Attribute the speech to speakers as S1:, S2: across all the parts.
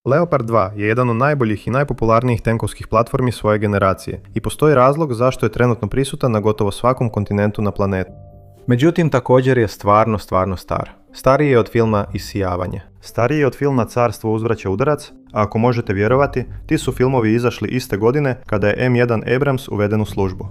S1: Leopard 2 je jedan od najboljih i najpopularnijih tenkovskih platformi svoje generacije i postoji razlog zašto je trenutno prisutan na gotovo svakom kontinentu na planetu. Međutim, također je stvarno star. Stariji je od filma Isijavanje. Stariji je od filma Carstvo uzvraća udarac, a ako možete vjerovati, ti su filmovi izašli iste godine kada je M1 Abrams uveden u službu.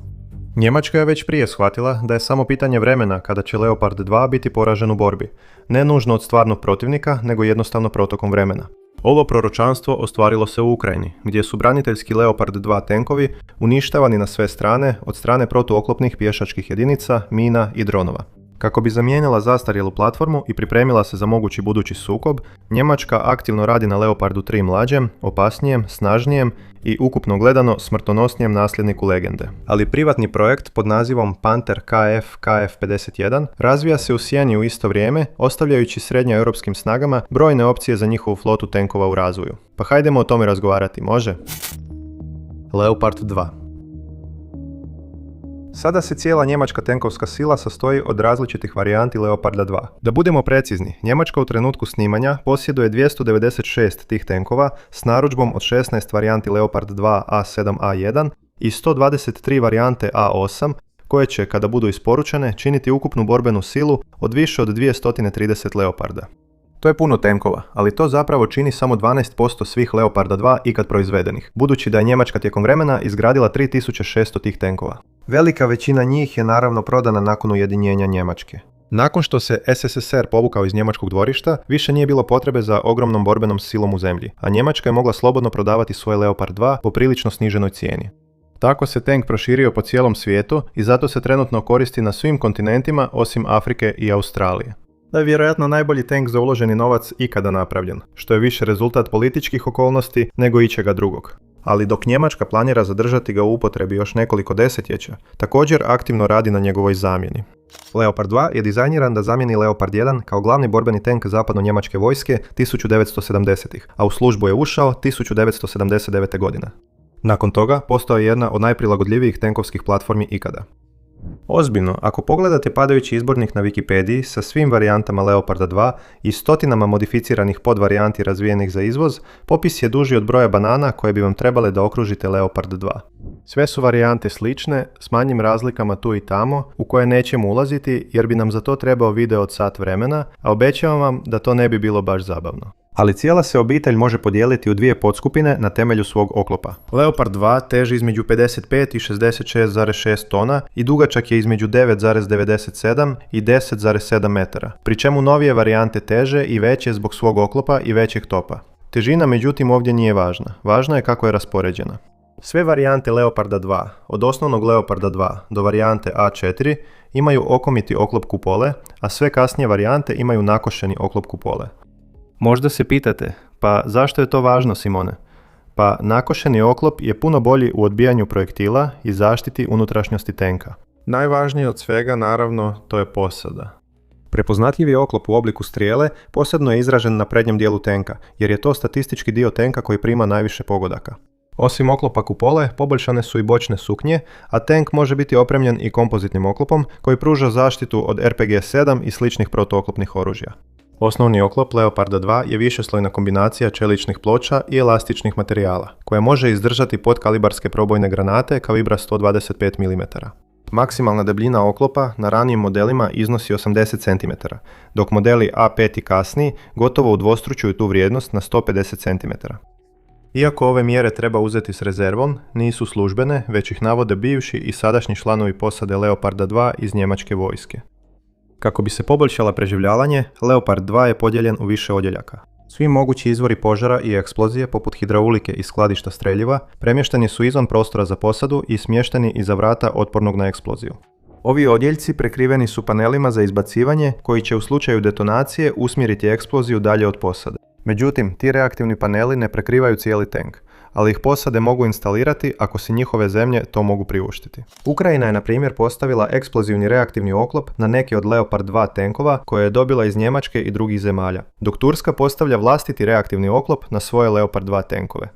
S1: Njemačka je već prije shvatila da je samo pitanje vremena kada će Leopard 2 biti poražen u borbi. Ne nužno od stvarnog protivnika, nego jednostavno protokom vremena. Ovo proročanstvo ostvarilo se u Ukrajini, gdje su braniteljski Leopard 2 tenkovi uništavani na sve strane od strane protuoklopnih pješačkih jedinica, mina i dronova. Kako bi zamijenila zastarjelu platformu i pripremila se za mogući budući sukob, Njemačka aktivno radi na Leopardu 3 mlađem, opasnijem, snažnijem i ukupno gledano smrtonosnijem nasljedniku legende. Ali privatni projekt pod nazivom Panther KF-51 razvija se u sjeni u isto vrijeme, ostavljajući srednjoeuropskim snagama brojne opcije za njihovu flotu tenkova u razvoju. Pa hajdemo o tome razgovarati, može? Leopard 2. Sada se cijela njemačka tenkovska sila sastoji od različitih varijanti Leoparda 2. Da budemo precizni, Njemačka u trenutku snimanja posjeduje 296 tih tenkova s narudžbom od 16 varijanti Leopard 2 A7A1 i 123 varijante A8, koje će, kada budu isporučene, činiti ukupnu borbenu silu od više od 230 Leoparda. To je puno tenkova, ali to zapravo čini samo 12% svih Leoparda 2 ikad proizvedenih, budući da je Njemačka tijekom vremena izgradila 3600 tih tenkova. Velika većina njih je naravno prodana nakon ujedinjenja Njemačke. Nakon što se SSSR povukao iz njemačkog dvorišta, više nije bilo potrebe za ogromnom borbenom silom u zemlji, a Njemačka je mogla slobodno prodavati svoj Leopard 2 po prilično sniženoj cijeni. Tako se tank proširio po cijelom svijetu i zato se trenutno koristi na svim kontinentima osim Afrike i Australije. Da je vjerojatno najbolji tank za uloženi novac ikada napravljen, što je više rezultat političkih okolnosti nego ičega drugog. Ali dok Njemačka planira zadržati ga u upotrebi još nekoliko desetljeća, također aktivno radi na njegovoj zamjeni. Leopard 2 je dizajniran da zamijeni Leopard 1 kao glavni borbeni tank zapadno-njemačke vojske 1970-ih, a u službu je ušao 1979. godine. Nakon toga postao je jedna od najprilagodljivijih tenkovskih platformi ikada. Ozbiljno, ako pogledate padajući izbornik na Wikipediji sa svim varijantama Leoparda 2 i stotinama modificiranih podvarijanti razvijenih za izvoz, popis je duži od broja banana koje bi vam trebale da okružite Leopard 2. Sve su varijante slične, s manjim razlikama tu i tamo, u koje nećemo ulaziti jer bi nam za to trebao video od sat vremena, a obećavam vam da to ne bi bilo baš zabavno. Ali cijela se obitelj može podijeliti u dvije podskupine na temelju svog oklopa. Leopard 2 teži između 55 i 66,6 tona i dugačak je između 9,97 i 10,7 metara, pri čemu novije varijante teže i veće zbog svog oklopa i većeg topa. Težina međutim ovdje nije važna, važno je kako je raspoređena. Sve varijante Leoparda 2, od osnovnog Leoparda 2 do varijante A4, imaju okomiti oklop kupole, a sve kasnije varijante imaju nakošeni oklop kupole. Možda se pitate, pa zašto je to važno, Simone? Pa nakošeni oklop je puno bolji u odbijanju projektila i zaštiti unutrašnjosti tenka. Najvažnije od svega, naravno, to je posada. Prepoznatljivi oklop u obliku strijele posebno je izražen na prednjem dijelu tenka, jer je to statistički dio tenka koji prima najviše pogodaka. Osim oklopa kupole, poboljšane su i bočne suknje, a tank može biti opremljen i kompozitnim oklopom koji pruža zaštitu od RPG-7 i sličnih protuoklopnih oružja. Osnovni oklop Leoparda 2 je višeslojna kombinacija čeličnih ploča i elastičnih materijala, koja može izdržati podkalibarske probojne granate kalibra 125 mm. Maksimalna debljina oklopa na ranijim modelima iznosi 80 cm, dok modeli A5 i kasniji gotovo udvostručuju tu vrijednost na 150 cm. Iako ove mjere treba uzeti s rezervom, nisu službene, već ih navode bivši i sadašnji članovi posade Leoparda 2 iz njemačke vojske. Kako bi se poboljšala preživljavanje, Leopard 2 je podijeljen u više odjeljaka. Svi mogući izvori požara i eksplozije, poput hidraulike i skladišta streljiva, premješteni su izvan prostora za posadu i smješteni iza vrata otpornog na eksploziju. Ovi odjeljci prekriveni su panelima za izbacivanje koji će u slučaju detonacije usmjeriti eksploziju dalje od posade. Međutim, ti reaktivni paneli ne prekrivaju cijeli tank, ali ih posade mogu instalirati ako si njihove zemlje to mogu priuštiti. Ukrajina je na primjer postavila eksplozivni reaktivni oklop na neke od Leopard 2 tenkova koje je dobila iz Njemačke i drugih zemalja, dok Turska postavlja vlastiti reaktivni oklop na svoje Leopard 2 tenkove.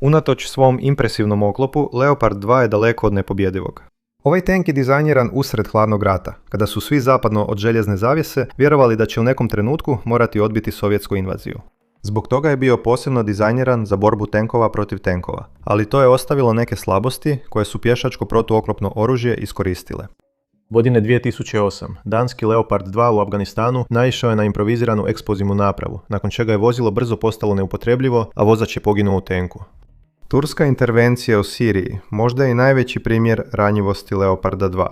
S1: Unatoč svom impresivnom oklopu, Leopard 2 je daleko od nepobjedivog. Ovaj tank je dizajniran usred hladnog rata, kada su svi zapadno od željezne zavjese vjerovali da će u nekom trenutku morati odbiti sovjetsku invaziju. Zbog toga je bio posebno dizajniran za borbu tenkova protiv tenkova, ali to je ostavilo neke slabosti koje su pješačko protuoklopno oružje iskoristile. Godine 2008. danski Leopard 2 u Afganistanu naišao je na improviziranu eksplozivnu napravu, nakon čega je vozilo brzo postalo neupotrebljivo, a vozač je poginuo u tenku. Turska intervencija u Siriji možda je i najveći primjer ranjivosti Leoparda 2.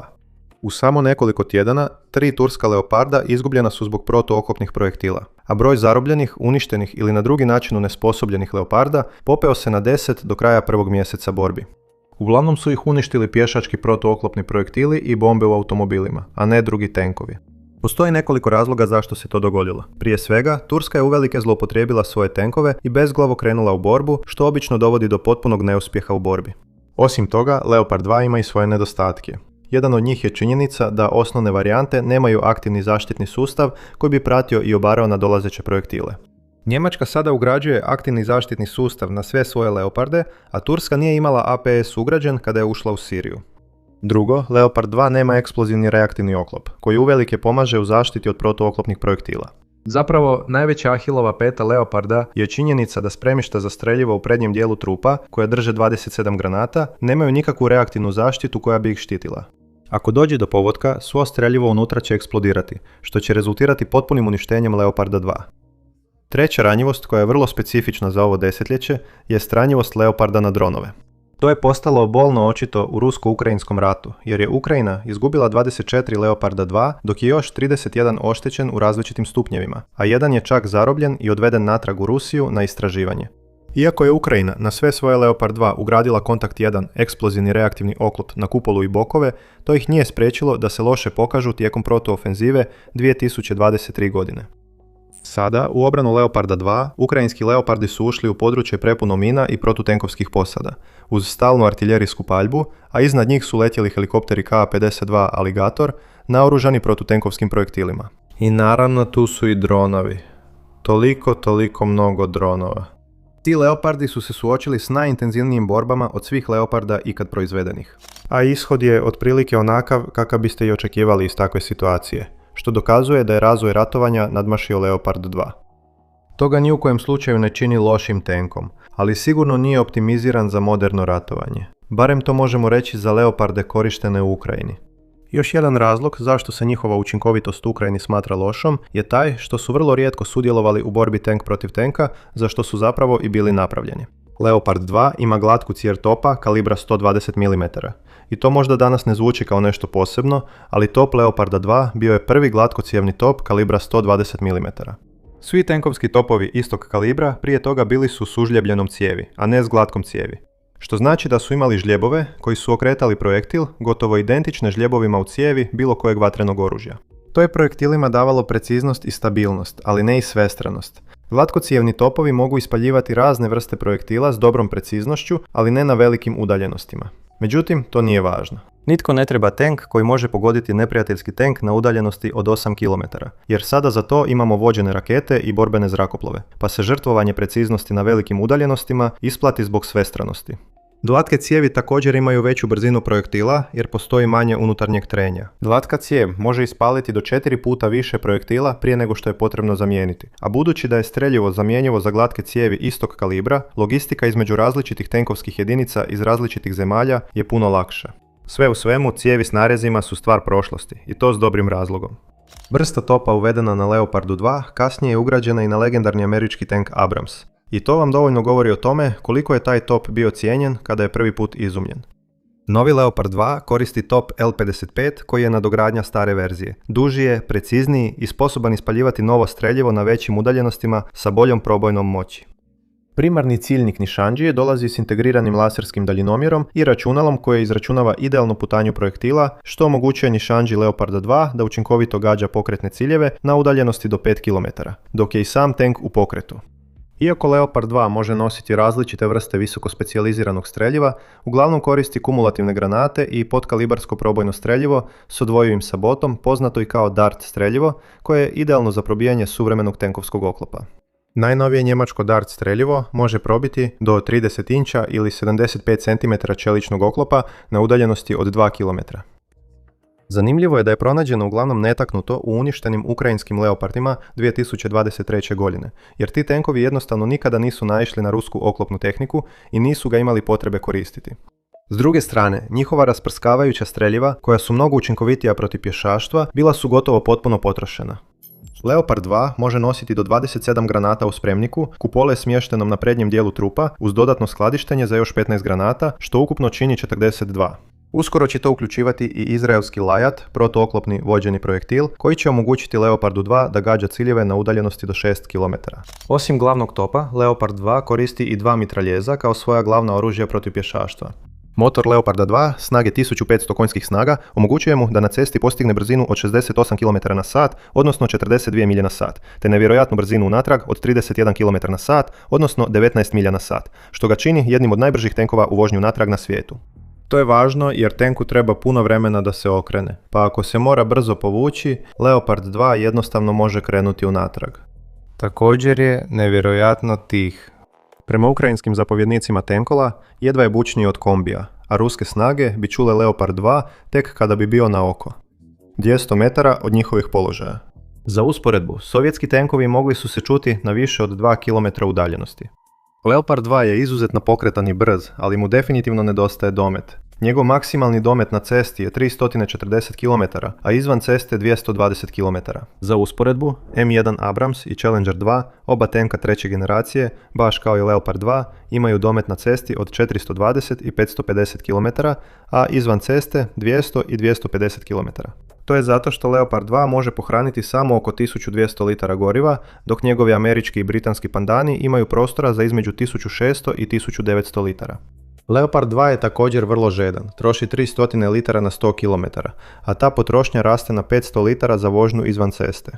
S1: U samo nekoliko tjedana, 3 turska Leoparda izgubljena su zbog protuoklopnih projektila, a broj zarobljenih, uništenih ili na drugi način onesposobljenih Leoparda popeo se na 10 do kraja prvog mjeseca borbi. Uglavnom su ih uništili pješački protuoklopni projektili i bombe u automobilima, a ne drugi tenkovi. Postoji nekoliko razloga zašto se to dogodilo. Prije svega, Turska je uvelike zloupotrijebila svoje tenkove i bezglavo krenula u borbu, što obično dovodi do potpunog neuspjeha u borbi. Osim toga, Leopard 2 ima i svoje nedostatke. Jedan od njih je činjenica da osnovne varijante nemaju aktivni zaštitni sustav koji bi pratio i obarao na dolazeće projektile. Njemačka sada ugrađuje aktivni zaštitni sustav na sve svoje Leoparde, a Turska nije imala APS ugrađen kada je ušla u Siriju. Drugo, Leopard 2 nema eksplozivni reaktivni oklop, koji uvelike pomaže u zaštiti od protuoklopnih projektila. Zapravo, najveća Ahilova peta Leoparda je činjenica da spremišta za streljivo u prednjem dijelu trupa, koje drže 27 granata, nemaju nikakvu reaktivnu zaštitu koja bi ih štitila. Ako dođe do povodka, svo streljivo unutra će eksplodirati, što će rezultirati potpunim uništenjem Leoparda 2. Treća ranjivost, koja je vrlo specifična za ovo desetljeće, je ranjivost Leoparda na dronove. To je postalo bolno očito u rusko-ukrajinskom ratu, jer je Ukrajina izgubila 24 Leoparda 2, dok je još 31 oštećen u različitim stupnjevima, a jedan je čak zarobljen i odveden natrag u Rusiju na istraživanje. Iako je Ukrajina na sve svoje Leopard 2 ugradila Kontakt 1 eksplozivni reaktivni oklop na kupolu i bokove, to ih nije spriječilo da se loše pokažu tijekom protuofenzive 2023 godine. Sada, u obranu Leoparda 2, ukrajinski Leopardi su ušli u područje prepuno mina i protutenkovskih posada, uz stalnu artiljerijsku paljbu, a iznad njih su letjeli helikopteri Ka-52 Alligator, naoružani protutenkovskim projektilima. I naravno tu su i dronovi. Toliko mnogo dronova. Ti Leopardi su se suočili s najintenzivnijim borbama od svih Leoparda ikad proizvedenih. A ishod je otprilike onakav kakav biste i očekivali iz takve situacije, što dokazuje da je razvoj ratovanja nadmašio Leopard 2. To ga ni u kojem slučaju ne čini lošim tenkom, ali sigurno nije optimiziran za moderno ratovanje. Barem to možemo reći za Leoparde korištene u Ukrajini. Još jedan razlog zašto se njihova učinkovitost u Ukrajini smatra lošom je taj što su vrlo rijetko sudjelovali u borbi tank protiv tenka, za što su zapravo i bili napravljeni. Leopard 2 ima glatku cijev topa kalibra 120 mm. I to možda danas ne zvuči kao nešto posebno, ali top Leoparda 2 bio je prvi glatkocijevni top kalibra 120 mm. Svi tenkovski topovi istog kalibra prije toga bili su s užljebljenom cijevi, a ne s glatkom cijevi. Što znači da su imali žljebove koji su okretali projektil gotovo identične žljebovima u cijevi bilo kojeg vatrenog oružja. To je projektilima davalo preciznost i stabilnost, ali ne i svestranost. Glatkocijevni topovi mogu ispaljivati razne vrste projektila s dobrom preciznošću, ali ne na velikim udaljenostima. Međutim, to nije važno. Nitko ne treba tank koji može pogoditi neprijateljski tank na udaljenosti od 8 km, jer sada za to imamo vođene rakete i borbene zrakoplove, pa se žrtvovanje preciznosti na velikim udaljenostima isplati zbog svestranosti. Glatke cijevi također imaju veću brzinu projektila jer postoji manje unutarnjeg trenja. Glatka cijev može ispaliti do 4 puta više projektila prije nego što je potrebno zamijeniti, a budući da je streljivo zamjenjivo za glatke cijevi istog kalibra, logistika između različitih tenkovskih jedinica iz različitih zemalja je puno lakša. Sve u svemu, cijevi s narezima su stvar prošlosti, i to s dobrim razlogom. Vrsta topa uvedena na Leopardu 2 kasnije je ugrađena i na legendarni američki tank Abrams. I to vam dovoljno govori o tome koliko je taj top bio cijenjen kada je prvi put izumljen. Novi Leopard 2 koristi top L55 koji je nadogradnja stare verzije. Duži je, precizniji i sposoban ispaljivati novo streljivo na većim udaljenostima sa boljom probojnom moći. Primarni ciljnik nišandžije dolazi s integriranim laserskim daljinomjerom i računalom koje izračunava idealnu putanju projektila, što omogućuje nišandži Leoparda 2 da učinkovito gađa pokretne ciljeve na udaljenosti do 5 km, dok je i sam tank u pokretu. Iako Leopard 2 može nositi različite vrste visoko specijaliziranog streljiva, uglavnom koristi kumulativne granate i podkalibarsko probojno streljivo s odvojivim sabotom, poznato i kao Dart streljivo, koje je idealno za probijanje suvremenog tenkovskog oklopa. Najnovije njemačko Dart streljivo može probiti do 30 inča ili 75 cm čeličnog oklopa na udaljenosti od 2 km. Zanimljivo je da je pronađeno uglavnom netaknuto u uništenim ukrajinskim Leopardima 2023. godine, jer ti tenkovi jednostavno nikada nisu naišli na rusku oklopnu tehniku i nisu ga imali potrebe koristiti. S druge strane, njihova rasprskavajuća streljiva, koja su mnogo učinkovitija protiv pješaštva, bila su gotovo potpuno potrošena. Leopard 2 može nositi do 27 granata u spremniku, kupole smještenom na prednjem dijelu trupa, uz dodatno skladištenje za još 15 granata, što ukupno čini 42. Uskoro će to uključivati i izraelski Lajat, protooklopni vođeni projektil, koji će omogućiti Leopardu 2 da gađa ciljeve na udaljenosti do 6 km. Osim glavnog topa, Leopard 2 koristi i dva mitraljeza kao svoja glavna oružja protiv pješaštva. Motor Leoparda 2 snage 1500 konjskih snaga omogućuje mu da na cesti postigne brzinu od 68 km/h, odnosno 42 milje na sat, te nevjerojatnu brzinu unatrag od 31 km/h, odnosno 19 milja na sat, što ga čini jednim od najbržih tenkova u vožnju natrag na svijetu. To je važno jer tenku treba puno vremena da se okrene, pa ako se mora brzo povući, Leopard 2 jednostavno može krenuti unatrag. Također je nevjerojatno tih. Prema ukrajinskim zapovjednicima tenkova, jedva je bučniji od kombija, a ruske snage bi čule Leopard 2 tek kada bi bio na oko. 200 metara od njihovih položaja. Za usporedbu, sovjetski tenkovi mogli su se čuti na više od 2 km udaljenosti. Leopard 2 je izuzetno pokretan i brz, ali mu definitivno nedostaje domet. Njegov maksimalni domet na cesti je 340 km, a izvan ceste 220 km. Za usporedbu, M1 Abrams i Challenger 2, oba tenka treće generacije, baš kao i Leopard 2, imaju domet na cesti od 420 i 550 km, a izvan ceste 200 i 250 km. To je zato što Leopard 2 može pohraniti samo oko 1200 litara goriva, dok njegovi američki i britanski pandani imaju prostora za između 1600 i 1900 litara. Leopard 2 je također vrlo žedan, troši 300 litara na 100 km, a ta potrošnja raste na 500 litara za vožnju izvan ceste.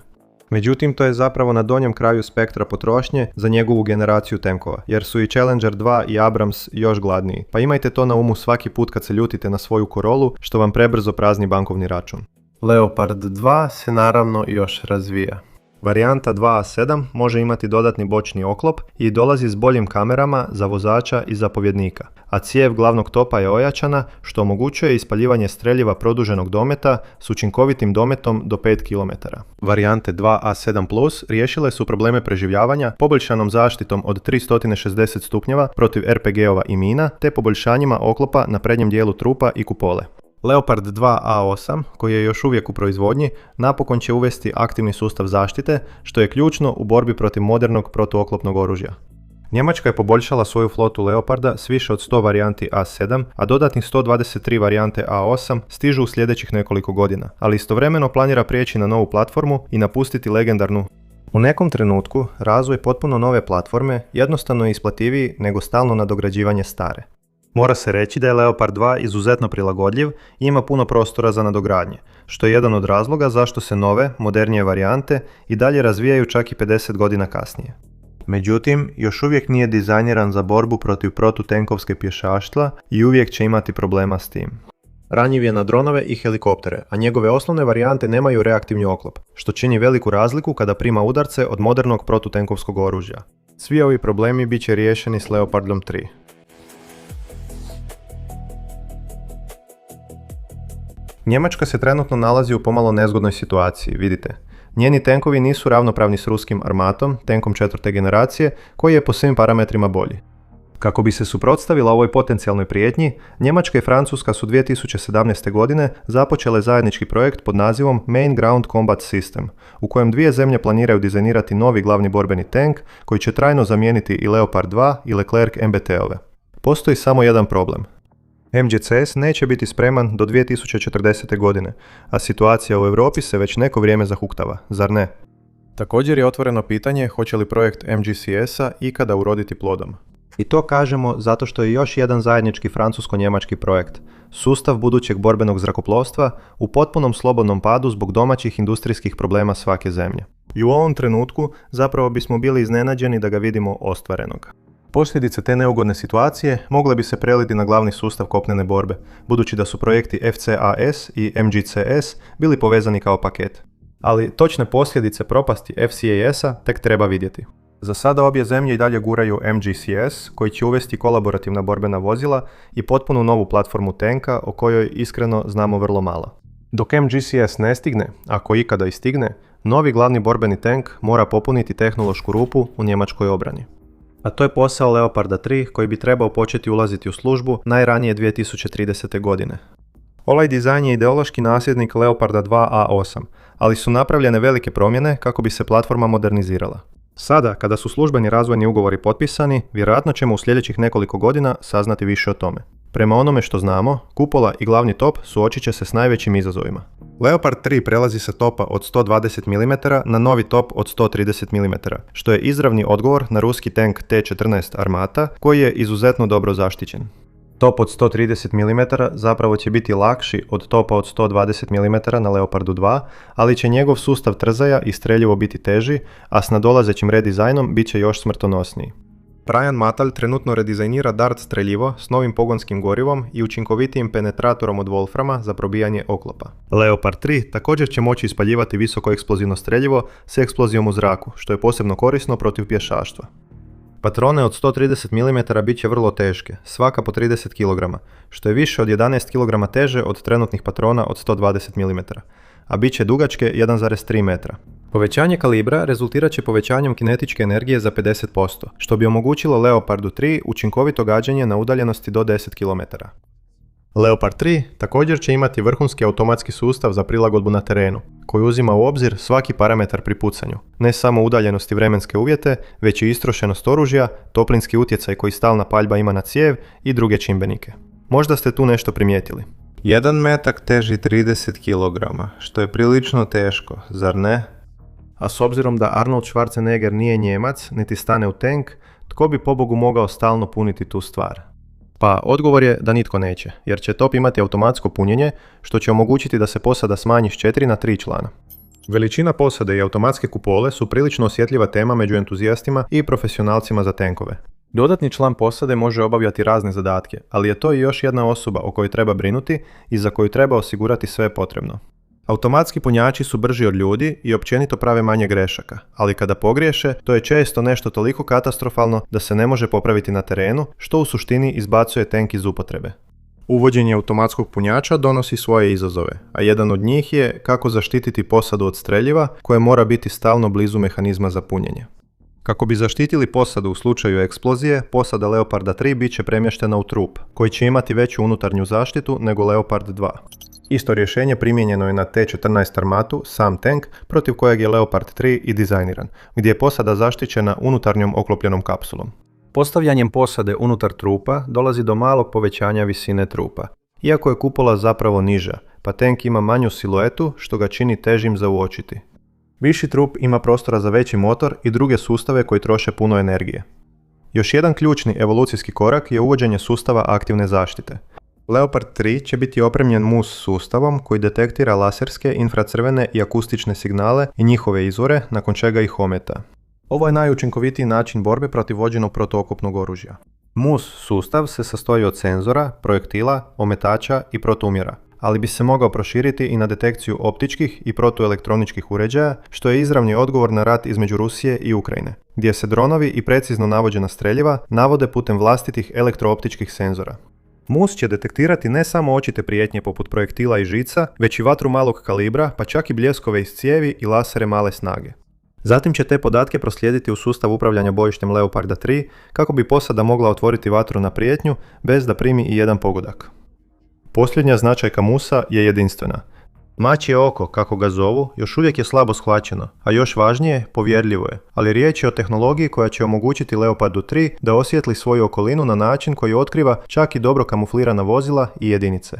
S1: Međutim, to je zapravo na donjem kraju spektra potrošnje za njegovu generaciju tenkova, jer su i Challenger 2 i Abrams još gladniji, pa imajte to na umu svaki put kad se ljutite na svoju Corollu, što vam prebrzo prazni bankovni račun. Leopard 2 se naravno još razvija. Varijanta 2A7 može imati dodatni bočni oklop i dolazi s boljim kamerama za vozača i zapovjednika, a cijev glavnog topa je ojačana što omogućuje ispaljivanje streljiva produženog dometa s učinkovitim dometom do 5 km. Varijante 2A7 riješile su probleme preživljavanja poboljšanom zaštitom od 360 stupnjeva protiv RPG-ova i mina te poboljšanjima oklopa na prednjem dijelu trupa i kupole. Leopard 2A8, koji je još uvijek u proizvodnji, napokon će uvesti aktivni sustav zaštite, što je ključno u borbi protiv modernog protuoklopnog oružja. Njemačka je poboljšala svoju flotu Leoparda s više od 100 varijanti A7, a dodatnih 123 varijante A8 stižu u sljedećih nekoliko godina, ali istovremeno planira prijeći na novu platformu i napustiti legendarnu. U nekom trenutku, razvoj potpuno nove platforme jednostavno je isplativiji nego stalno nadograđivanje stare. Mora se reći da je Leopard 2 izuzetno prilagodljiv i ima puno prostora za nadogradnje, što je jedan od razloga zašto se nove, modernije varijante i dalje razvijaju čak i 50 godina kasnije. Međutim, još uvijek nije dizajniran za borbu protiv protutenkovske pješaštva i uvijek će imati problema s tim. Ranjiv je na dronove i helikoptere, a njegove osnovne varijante nemaju reaktivni oklop, što čini veliku razliku kada prima udarce od modernog protutenkovskog oružja. Svi ovi problemi bit će riješeni s Leopardom 3. Njemačka se trenutno nalazi u pomalo nezgodnoj situaciji, vidite. Njeni tenkovi nisu ravnopravni s ruskim Armatom, tenkom četvrte generacije, koji je po svim parametrima bolji. Kako bi se suprotstavila ovoj potencijalnoj prijetnji, Njemačka i Francuska su 2017. godine započele zajednički projekt pod nazivom Main Ground Combat System, u kojem dvije zemlje planiraju dizajnirati novi glavni borbeni tank koji će trajno zamijeniti i Leopard 2 i Leclerc MBT-ove. Postoji samo jedan problem. MGCS neće biti spreman do 2040. godine, a situacija u Europi se već neko vrijeme zahuktava, zar ne? Također je otvoreno pitanje hoće li projekt MGCS-a ikada uroditi plodom. I to kažemo zato što je još jedan zajednički francusko-njemački projekt, sustav budućeg borbenog zrakoplovstva u potpunom slobodnom padu zbog domaćih industrijskih problema svake zemlje. I u ovom trenutku zapravo bismo bili iznenađeni da ga vidimo ostvarenog. Posljedice te neugodne situacije mogle bi se preliti na glavni sustav kopnene borbe, budući da su projekti FCAS i MGCS bili povezani kao paket. Ali točne posljedice propasti FCAS-a tek treba vidjeti. Za sada obje zemlje i dalje guraju MGCS, koji će uvesti kolaborativna borbena vozila i potpuno novu platformu tenka o kojoj iskreno znamo vrlo malo. Dok MGCS ne stigne, ako ikada i stigne, novi glavni borbeni tank mora popuniti tehnološku rupu u njemačkoj obrani. A to je posao Leoparda 3 koji bi trebao početi ulaziti u službu najranije 2030. godine. Ovaj dizajn je ideološki nasljednik Leoparda 2A8, ali su napravljene velike promjene kako bi se platforma modernizirala. Sada, kada su službeni razvojni ugovori potpisani, vjerojatno ćemo u sljedećih nekoliko godina saznati više o tome. Prema onome što znamo, kupola i glavni top suočit će se s najvećim izazovima. Leopard 3 prelazi sa topa od 120 mm na novi top od 130 mm, što je izravni odgovor na ruski tank T-14 Armata, koji je izuzetno dobro zaštićen. Top od 130 mm zapravo će biti lakši od topa od 120 mm na Leopardu 2, ali će njegov sustav trzaja i streljivo biti teži, a s nadolazećim redizajnom bit će još smrtonosniji. Brian Matalj trenutno redizajnira Dart streljivo s novim pogonskim gorivom i učinkovitijim penetratorom od Wolframa za probijanje oklopa. Leopard 3 također će moći ispaljivati visoko eksplozivno streljivo s eksplozijom u zraku, što je posebno korisno protiv pješaštva. Patrone od 130 mm bit će vrlo teške, svaka po 30 kg, što je više od 11 kg teže od trenutnih patrona od 120 mm, a bit će dugačke 1,3 metra. Povećanje kalibra rezultirat će povećanjem kinetičke energije za 50%, što bi omogućilo Leopardu 3 učinkovito gađanje na udaljenosti do 10 km. Leopard 3 također će imati vrhunski automatski sustav za prilagodbu na terenu, koji uzima u obzir svaki parametar pri pucanju, ne samo udaljenost i vremenske uvjete, već i istrošenost oružja, toplinski utjecaj koji stalna paljba ima na cijev i druge čimbenike. Možda ste tu nešto primijetili.
S2: Jedan metak teži 30 kg, što je prilično teško, zar ne?
S1: A s obzirom da Arnold Schwarzenegger nije Njemac, niti stane u tank, tko bi pobogu mogao stalno puniti tu stvar? Pa odgovor je da nitko neće, jer će top imati automatsko punjenje, što će omogućiti da se posada smanji s 4 na 3 člana. Veličina posade i automatske kupole su prilično osjetljiva tema među entuzijastima i profesionalcima za tenkove. Dodatni član posade može obavljati razne zadatke, ali je to i još jedna osoba o kojoj treba brinuti i za koju treba osigurati sve potrebno. Automatski punjači su brži od ljudi i općenito prave manje grešaka, ali kada pogriješe, to je često nešto toliko katastrofalno da se ne može popraviti na terenu, što u suštini izbacuje tank iz upotrebe. Uvođenje automatskog punjača donosi svoje izazove, a jedan od njih je kako zaštititi posadu od streljiva koje mora biti stalno blizu mehanizma za punjenje. Kako bi zaštitili posadu u slučaju eksplozije, posada Leoparda 3 bit će premještena u trup, koji će imati veću unutarnju zaštitu nego Leopard 2. Isto rješenje primijenjeno je na T-14 Armatu, sam tank, protiv kojeg je Leopard 3 i dizajniran, gdje je posada zaštićena unutarnjom oklopljenom kapsulom. Postavljanjem posade unutar trupa dolazi do malog povećanja visine trupa, iako je kupola zapravo niža, pa tank ima manju siluetu što ga čini težim za uočiti. Viši trup ima prostora za veći motor i druge sustave koji troše puno energije. Još jedan ključni evolucijski korak je uvođenje sustava aktivne zaštite. Leopard 3 će biti opremljen MUS sustavom koji detektira laserske, infracrvene i akustične signale i njihove izvore, nakon čega ih ometa. Ovo je najučinkovitiji način borbe protiv vođenog protuokopnog oružja. MUS sustav se sastoji od senzora, projektila, ometača i protuumjera, ali bi se mogao proširiti i na detekciju optičkih i protuelektroničkih uređaja, što je izravni odgovor na rat između Rusije i Ukrajine, gdje se dronovi i precizno navođena streljiva navode putem vlastitih elektrooptičkih senzora. MUS će detektirati ne samo očite prijetnje poput projektila i žica, već i vatru malog kalibra, pa čak i bljeskove iz cijevi i lasere male snage. Zatim će te podatke proslijediti u sustav upravljanja bojištem Leoparda 3 kako bi posada mogla otvoriti vatru na prijetnju bez da primi i jedan pogodak. Posljednja značajka MUS-a je jedinstvena. Mačje oko, kako ga zovu, još uvijek je slabo shvaćeno, a još važnije, povjerljivo je, ali riječ je o tehnologiji koja će omogućiti Leopardu 3 da osvijetli svoju okolinu na način koji otkriva čak i dobro kamuflirana vozila i jedinice.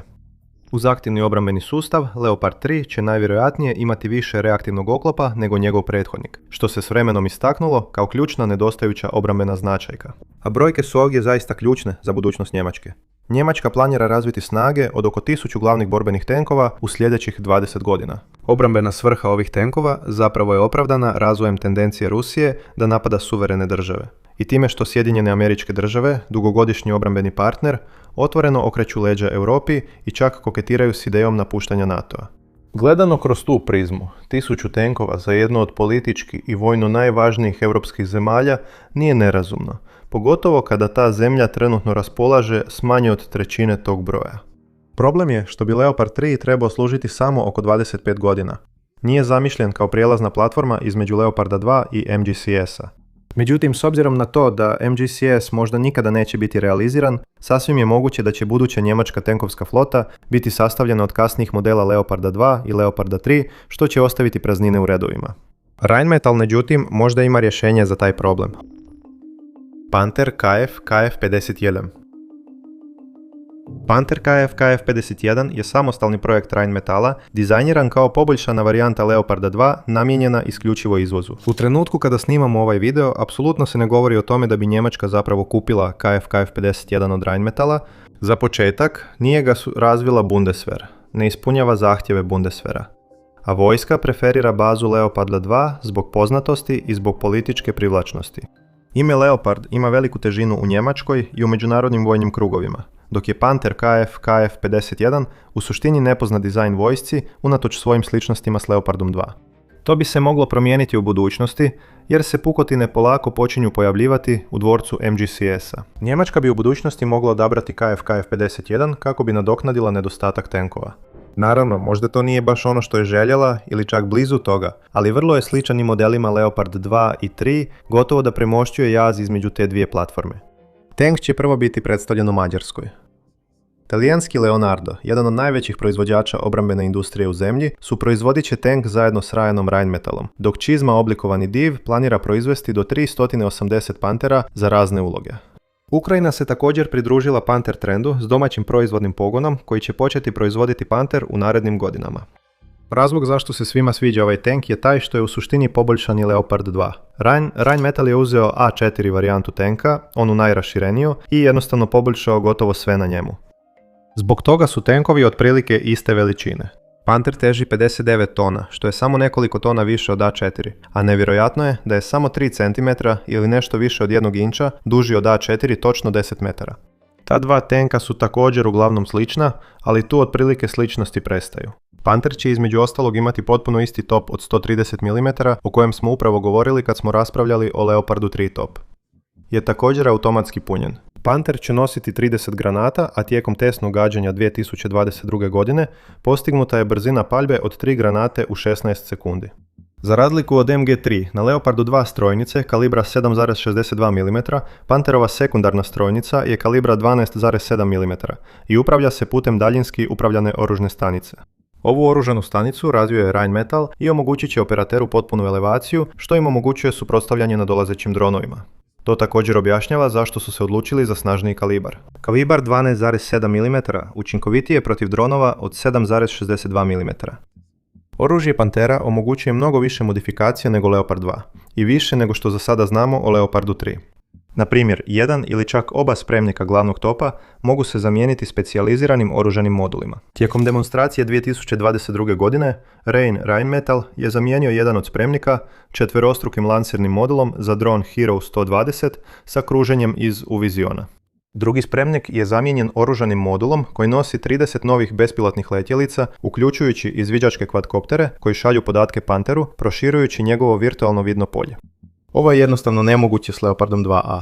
S1: Uz aktivni obrambeni sustav, Leopard 3 će najvjerojatnije imati više reaktivnog oklopa nego njegov prethodnik, što se s vremenom istaknulo kao ključna nedostajuća obrambena značajka. A brojke su ovdje zaista ključne za budućnost Njemačke. Njemačka planira razviti snage od oko 1000 glavnih borbenih tenkova u sljedećih 20 godina. Obrambena svrha ovih tenkova zapravo je opravdana razvojem tendencije Rusije da napada suverene države. I time što Sjedinjene Američke Države, dugogodišnji obrambeni partner, otvoreno okreću leđa Europi i čak koketiraju s idejom napuštanja NATO-a. Gledano kroz tu prizmu, 1000 tenkova za jednu od politički i vojno najvažnijih europskih zemalja nije nerazumno, pogotovo kada ta zemlja trenutno raspolaže s manje od trećine tog broja. Problem je što bi Leopard 3 trebao služiti samo oko 25 godina. Nije zamišljen kao prijelazna platforma između Leoparda 2 i MGCS-a. Međutim, s obzirom na to da MGCS možda nikada neće biti realiziran, sasvim je moguće da će buduća njemačka tenkovska flota biti sastavljena od kasnijih modela Leoparda 2 i Leoparda 3, što će ostaviti praznine u redovima. Rheinmetall, međutim, možda ima rješenje za taj problem. Panther KF KF51. Panther KF KF51 je samostalni projekt Rheinmetalla, dizajniran kao poboljšana varijanta Leoparda 2 namijenjena isključivo izvozu. U trenutku kada snimamo ovaj video, apsolutno se ne govori o tome da bi Njemačka zapravo kupila KF KF51 od Rheinmetalla. Za početak, nije ga razvila Bundeswehr, ne ispunjava zahtjeve Bundeswehra. A vojska preferira bazu Leoparda 2 zbog poznatosti i zbog političke privlačnosti. Ime Leopard ima veliku težinu u Njemačkoj i u međunarodnim vojnim krugovima, dok je Panther KF KF51 u suštini nepoznat dizajn vojsci unatoč svojim sličnostima s Leopardom 2. To bi se moglo promijeniti u budućnosti, jer se pukotine polako počinju pojavljivati u dvorcu MGCS-a. Njemačka bi u budućnosti mogla odabrati KF KF51 kako bi nadoknadila nedostatak tenkova. Naravno, možda to nije baš ono što je željela ili čak blizu toga, ali vrlo je sličan i modelima Leopard 2 i 3, gotovo da premošćuje jaz između te dvije platforme. Tank će prvo biti predstavljen u Mađarskoj. Talijanski Leonardo, jedan od najvećih proizvođača obrambene industrije u zemlji, suproizvodit će tank zajedno s Ryanom Rheinmetallom, dok čizma oblikovani div planira proizvesti do 380 Panthera za razne uloge. Ukrajina se također pridružila Panther trendu s domaćim proizvodnim pogonom koji će početi proizvoditi Panther u narednim godinama. Razlog zašto se svima sviđa ovaj tank je taj što je u suštini poboljšani Leopard 2. Rheinmetall je uzeo A4 varijantu tanka, onu najrašireniju, i jednostavno poboljšao gotovo sve na njemu. Zbog toga su tenkovi otprilike iste veličine. Panther teži 59 tona, što je samo nekoliko tona više od A4, a nevjerojatno je da je samo 3 cm ili nešto više od 1 inča duži od A4 točno 10 metara. Ta dva tenka su također uglavnom slična, ali tu otprilike sličnosti prestaju. Panther će između ostalog imati potpuno isti top od 130 mm o kojem smo upravo govorili kad smo raspravljali o Leopardu 3 top. Je također automatski punjen. Panther će nositi 30 granata, a tijekom testnog gađanja 2022. godine postignuta je brzina paljbe od 3 granate u 16 sekundi. Za razliku od MG3, na Leopardu 2 strojnice kalibra 7,62 mm, Pantherova sekundarna strojnica je kalibra 12,7 mm i upravlja se putem daljinski upravljane oružne stanice. Ovu oružanu stanicu razvio je Rheinmetall i omogućit će operateru potpunu elevaciju, što im omogućuje suprotstavljanje nadolazećim dronovima. To također objašnjava zašto su se odlučili za snažniji kalibar. Kalibar 12,7 mm učinkovitiji je protiv dronova od 7,62 mm. Oružje Panthera omogućuje mnogo više modifikacija nego Leopard 2 i više nego što za sada znamo o Leopardu 3. Na primjer, jedan ili čak oba spremnika glavnog topa mogu se zamijeniti specijaliziranim oružanim modulima. Tijekom demonstracije 2022. godine, Rheinmetall je zamijenio jedan od spremnika četverostrukim lansirnim modulom za dron Hero 120 sa kruženjem iz UVisiona. Drugi spremnik je zamijenjen oružanim modulom koji nosi 30 novih bespilotnih letjelica, uključujući izviđačke kvadkoptere koji šalju podatke Pantheru, proširujući njegovo virtualno vidno polje. Ovo je jednostavno nemoguće s Leopardom 2A.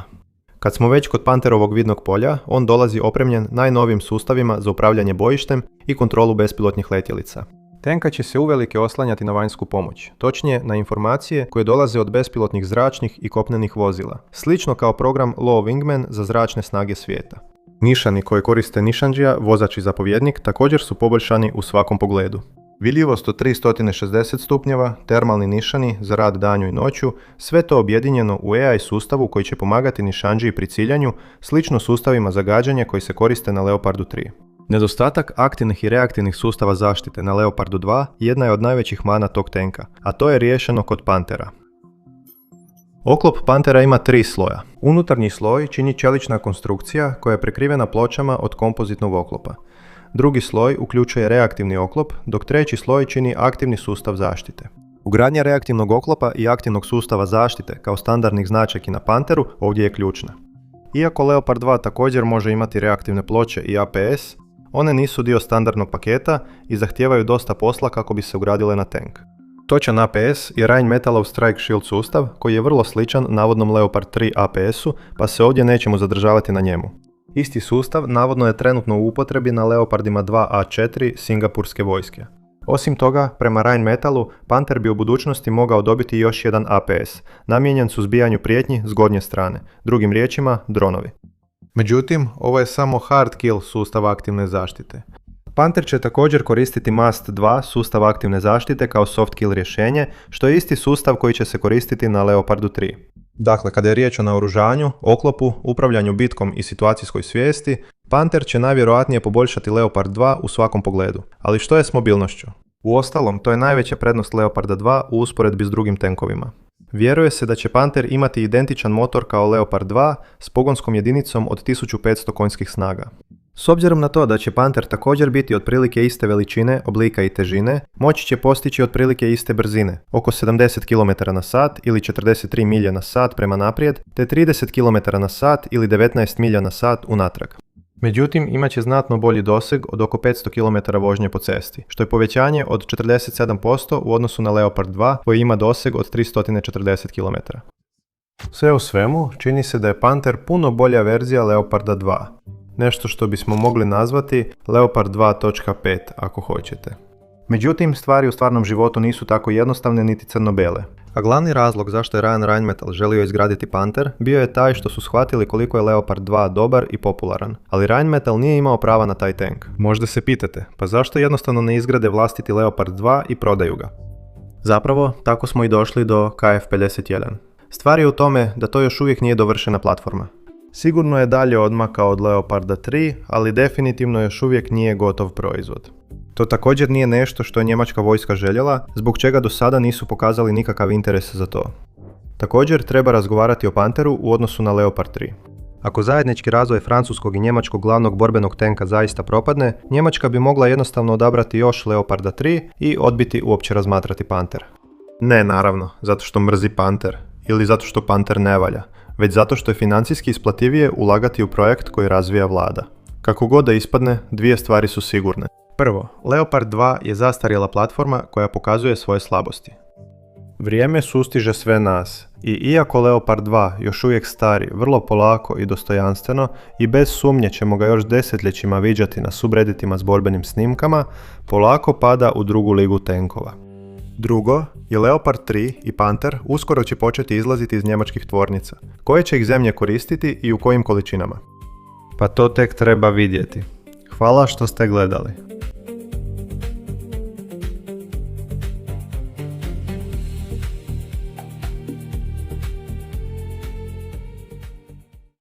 S1: Kad smo već kod Pantherovog vidnog polja, on dolazi opremljen najnovijim sustavima za upravljanje bojištem i kontrolu bespilotnih letjelica. Tenka će se uvelike oslanjati na vanjsku pomoć, točnije na informacije koje dolaze od bespilotnih zračnih i kopnenih vozila, slično kao program Low Wingman za zračne snage svijeta. Nišani koje koriste nišanđija, vozač i zapovjednik, također su poboljšani u svakom pogledu. Vidljivost od 360 stupnjeva, termalni nišani za rad danju i noću, sve to objedinjeno u AI sustavu koji će pomagati nišanđiji pri ciljanju, slično sustavima za gađanje koji se koriste na Leopardu 3. Nedostatak aktivnih i reaktivnih sustava zaštite na Leopardu 2 jedna je od najvećih mana tog tenka, a to je riješeno kod Panthera. Oklop Panthera ima 3 sloja. Unutarnji sloj čini čelična konstrukcija koja je prekrivena pločama od kompozitnog oklopa. Drugi sloj uključuje reaktivni oklop, dok treći sloj čini aktivni sustav zaštite. Ugradnja reaktivnog oklopa i aktivnog sustava zaštite kao standardnih značajki na Pantheru ovdje je ključna. Iako Leopard 2 također može imati reaktivne ploče i APS, one nisu dio standardnog paketa i zahtijevaju dosta posla kako bi se ugradile na tank. Točan APS je Rheinmetallov Strike Shield sustav koji je vrlo sličan navodnom Leopard 3 APS-u, pa se ovdje nećemo zadržavati na njemu. Isti sustav navodno je trenutno u upotrebi na Leopardima 2A4 singapurske vojske. Osim toga, prema Rheinmetallu, Panther bi u budućnosti mogao dobiti još jedan APS, namijenjen suzbijanju prijetnji s gornje strane, drugim riječima dronovi.
S2: Međutim, ovo je samo hard kill sustav aktivne zaštite.
S1: Panther će također koristiti MAST 2 sustav aktivne zaštite kao soft kill rješenje, što je isti sustav koji će se koristiti na Leopardu 3. Dakle, kada je riječ o naoružanju, oklopu, upravljanju bitkom i situacijskoj svijesti, Panther će najvjerojatnije poboljšati Leopard 2 u svakom pogledu. Ali što je s mobilnošću? Uostalom, to je najveća prednost Leoparda 2 u usporedbi s drugim tenkovima. Vjeruje se da će Panther imati identičan motor kao Leopard 2 s pogonskom jedinicom od 1500 konjskih snaga. S obzirom na to da će Panther također biti otprilike iste veličine, oblika i težine, moći će postići otprilike iste brzine, oko 70 km/h ili 43 milje na sat prema naprijed, te 30 km/h ili 19 milja na sat unatrag. Međutim, imat će znatno bolji doseg od oko 500 km vožnje po cesti, što je povećanje od 47% u odnosu na Leopard 2 koji ima doseg od 340 km. Sve u svemu, čini se da je Panther puno bolja verzija Leoparda 2. Nešto što bismo mogli nazvati Leopard 2.5 ako hoćete. Međutim, stvari u stvarnom životu nisu tako jednostavne niti crno-bele. A glavni razlog zašto je Ryan Rheinmetall želio izgraditi Panther bio je taj što su shvatili koliko je Leopard 2 dobar i popularan. Ali Rheinmetall nije imao prava na taj tank. Možda se pitate, pa zašto jednostavno ne izgrade vlastiti Leopard 2 i prodaju ga? Zapravo, tako smo i došli do KF-51. Stvar je u tome da to još uvijek nije dovršena platforma. Sigurno je dalje odmakao od Leoparda 3, ali definitivno još uvijek nije gotov proizvod. To također nije nešto što je njemačka vojska željela, zbog čega do sada nisu pokazali nikakav interes za to. Također treba razgovarati o Pantheru u odnosu na Leopard 3. Ako zajednički razvoj francuskog i njemačkog glavnog borbenog tenka zaista propadne, Njemačka bi mogla jednostavno odabrati još Leoparda 3 i odbiti uopće razmatrati Panther. Ne naravno, zato što mrzi Panther, ili zato što Panther ne valja, već zato što je financijski isplativije ulagati u projekt koji razvija vlada. Kako god da ispadne, dvije stvari su sigurne. Prvo, Leopard 2 je zastarjela platforma koja pokazuje svoje slabosti. Vrijeme sustiže sve nas i iako Leopard 2 još uvijek stari, vrlo polako i dostojanstveno i bez sumnje ćemo ga još desetljećima viđati na subredditima s borbenim snimkama, polako pada u drugu ligu tenkova. Drugo, i Leopard 3 i Panther uskoro će početi izlaziti iz njemačkih tvornica. Koje će ih zemlje koristiti i u kojim količinama? Pa to tek treba vidjeti. Hvala što ste gledali.